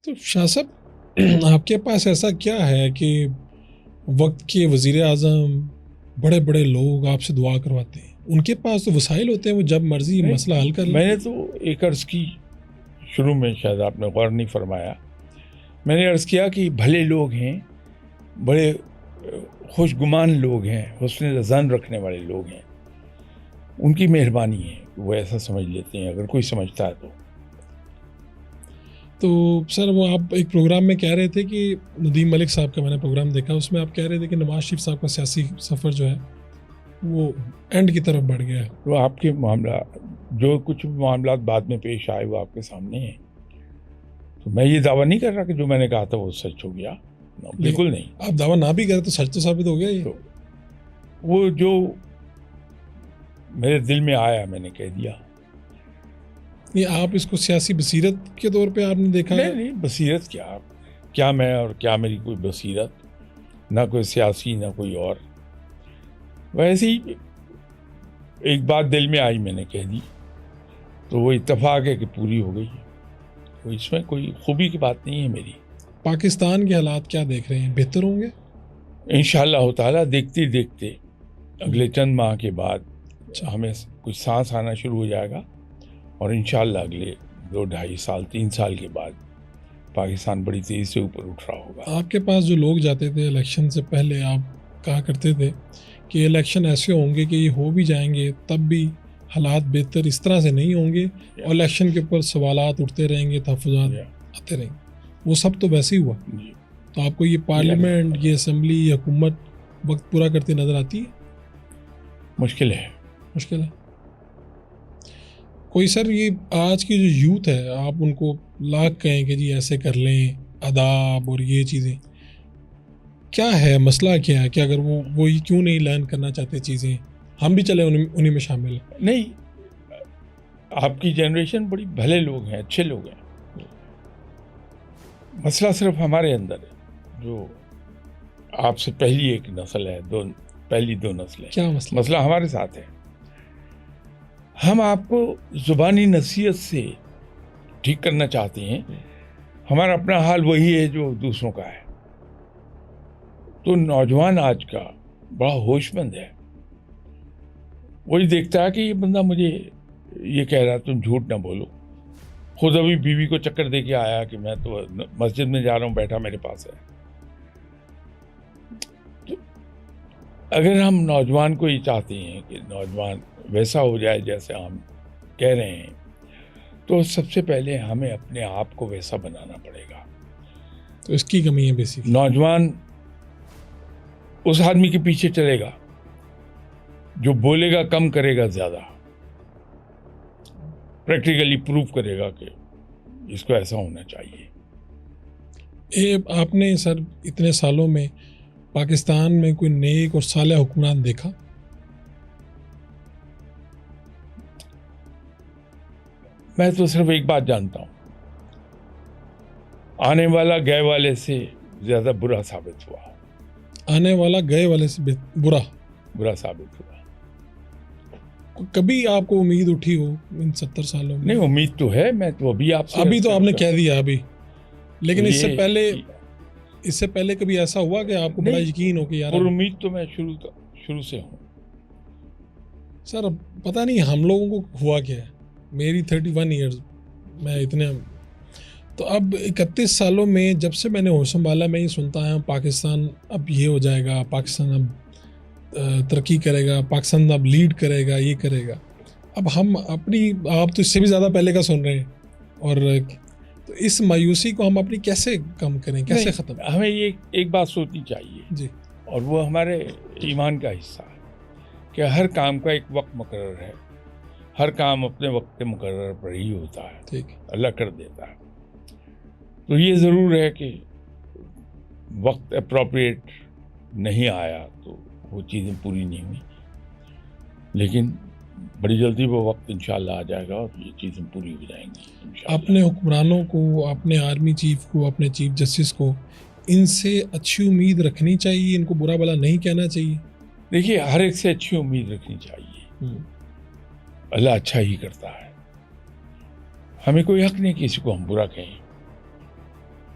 تو شاہ صاحب آپ کے پاس ایسا کیا ہے کہ وقت کے وزیر اعظم بڑے بڑے لوگ آپ سے دعا کرواتے ہیں؟ ان کے پاس تو وسائل ہوتے ہیں، وہ جب مرضی مسئلہ حل کر لیں۔ میں نے تو ایک عرض کی شروع میں، شاید آپ نے غور نہیں فرمایا، میں نے عرض کیا کہ بھلے لوگ ہیں، بڑے خوش گمان لوگ ہیں، حسن ظن رکھنے والے لوگ ہیں، ان کی مہربانی ہے وہ ایسا سمجھ لیتے ہیں، اگر کوئی سمجھتا ہے تو سر وہ آپ ایک پروگرام میں کہہ رہے تھے کہ ندیم ملک صاحب کا میں نے پروگرام دیکھا، اس میں آپ کہہ رہے تھے کہ نواز شریف صاحب کا سیاسی سفر جو ہے وہ اینڈ کی طرف بڑھ گیا ہے۔ تو آپ کے معاملات، جو کچھ معاملات بعد میں پیش آئے وہ آپ کے سامنے ہیں، تو میں یہ دعویٰ نہیں کر رہا کہ جو میں نے کہا تھا وہ سچ ہو گیا، بالکل نہیں۔ آپ دعویٰ نہ بھی کریں تو سچ تو ثابت ہو گیا یہ۔ وہ جو میرے دل میں آیا میں نے کہہ دیا۔ یہ آپ اس کو سیاسی بصیرت کے طور پہ آپ نے دیکھا؟ نہیں، بصیرت کیا میں اور کیا میری کوئی بصیرت، نہ کوئی سیاسی نہ کوئی اور، ویسے ہی ایک بات دل میں آئی میں نے کہہ دی، تو وہ اتفاق ہے کہ پوری ہو گئی، تو اس میں کوئی خوبی کی بات نہیں ہے میری۔ پاکستان کے حالات کیا دیکھ رہے ہیں، بہتر ہوں گے؟ انشاءاللہ تعالیٰ دیکھتے دیکھتے اگلے چند ماہ کے بعد ہمیں کچھ سانس آنا شروع ہو جائے گا، اور انشاءاللہ اگلے 2-2.5 سال 3 سال کے بعد پاکستان بڑی تیزی سے اوپر اٹھ رہا ہوگا۔ آپ کے پاس جو لوگ جاتے تھے الیکشن سے پہلے، آپ کہا کرتے تھے کہ الیکشن ایسے ہوں گے کہ یہ ہو بھی جائیں گے تب بھی حالات بہتر اس طرح سے نہیں ہوں گے، اور الیکشن کے اوپر سوالات اٹھتے رہیں گے، تحفظات آتے رہیں گے، وہ سب تو ویسے ہی ہوا۔ تو آپ کو یہ پارلیمنٹ، یہ اسمبلی، یہ حکومت وقت پورا کرتے نظر آتی ہے؟ مشکل ہے۔ کوئی سر یہ آج کی جو یوتھ ہے، آپ ان کو لاکھ کہیں کہ جی ایسے کر لیں، آداب اور یہ چیزیں، کیا ہے مسئلہ کیا ہے کہ اگر وہ کیوں نہیں لرن کرنا چاہتے چیزیں، ہم بھی چلے انہی میں شامل ہیں؟ نہیں، آپ کی جنریشن بڑی بھلے لوگ ہیں، اچھے لوگ ہیں، مسئلہ صرف ہمارے اندر ہے، جو آپ سے پہلی ایک نسل ہے، پہلی 2 نسلیں، کیا مسئلہ ہمارے ساتھ ہے۔ ہم آپ کو زبانی نصیحت سے ٹھیک کرنا چاہتے ہیں، ہمارا اپنا حال وہی ہے جو دوسروں کا ہے۔ تو نوجوان آج کا بڑا ہوش مند ہے، وہی دیکھتا ہے کہ یہ بندہ مجھے یہ کہہ رہا تم جھوٹ نہ بولو، خود ابھی بیوی کو چکر دے کے آیا کہ میں تو مسجد میں جا رہا ہوں، بیٹھا میرے پاس ہے۔ تو اگر ہم نوجوان کو یہ چاہتے ہیں کہ نوجوان ویسا ہو جائے جیسے ہم کہہ رہے ہیں، تو سب سے پہلے ہمیں اپنے آپ کو ویسا بنانا پڑے گا۔ تو اس کی کمی ہے بیسک۔ نوجوان اس آدمی کے پیچھے چلے گا جو بولے گا کم، کرے گا زیادہ، پریکٹیکلی پروو کرے گا کہ اس کو ایسا ہونا چاہیے۔ آپ نے سر اتنے سالوں میں پاکستان میں کوئی نیک اور صالح حکمران دیکھا؟ میں تو صرف ایک بات جانتا ہوں، آنے والا گئے والے سے زیادہ برا ثابت ہوا۔ آنے والا گئے والے سے برا ثابت ہوا۔ کبھی آپ کو امید اٹھی ہو ان 70 سالوں میں؟ نہیں، امید تو ہے، میں تو ابھی آپ نے کہہ دیا ابھی، لیکن اس سے پہلے کبھی ایسا ہوا کہ آپ کو بڑا یقین ہو کہ یار؟ اور امید تو میں شروع سے ہوں سر۔ اب پتہ نہیں ہم لوگوں کو ہوا کیا ہے، میری 31 ایئرز، میں اتنے، تو اب 31 سالوں میں جب سے میں نے ہوش سنبھالا میں یہ سنتا آیا ہوں پاکستان اب یہ ہو جائے گا، پاکستان اب ترقی کرے گا، پاکستان اب لیڈ کرے گا، یہ کرے گا۔ اب ہم آپ تو اس سے بھی زیادہ پہلے کا سن رہے ہیں، اور تو اس مایوسی کو ہم اپنی کیسے کم کریں، کیسے ختم؟ ہمیں یہ ایک بات سوچنی چاہیے جی، اور وہ ہمارے ایمان کا حصہ ہے کہ ہر کام کا ایک وقت مقرر ہے، ہر کام اپنے وقت مقرر پر ہی ہوتا ہے، ٹھیک، اللہ کر دیتا ہے۔ تو یہ ضرور ہے کہ وقت اپروپریٹ نہیں آیا تو وہ چیزیں پوری نہیں ہوئی، لیکن بڑی جلدی وہ وقت انشاءاللہ آ جائے گا اور یہ چیزیں پوری ہو جائیں گی انشاءاللہ۔ اپنے حکمرانوں کو، اپنے آرمی چیف کو، اپنے چیف جسٹس کو ان سے اچھی امید رکھنی چاہیے، ان کو برا بلا نہیں کہنا چاہیے؟ دیکھیے، ہر ایک سے اچھی امید رکھنی چاہیے، اللہ اچھا ہی کرتا ہے، ہمیں کوئی حق نہیں کسی کو ہم برا کہیں۔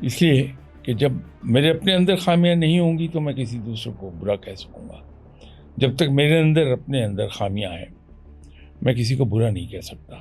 اس لیے کہ جب میرے اپنے اندر خامیاں نہیں ہوں گی تو میں کسی دوسرے کو برا کہہ سکوں گا. جب تک میرے اندر اپنے اندر خامیاں ہیں میں کسی کو برا نہیں کہہ سکتا.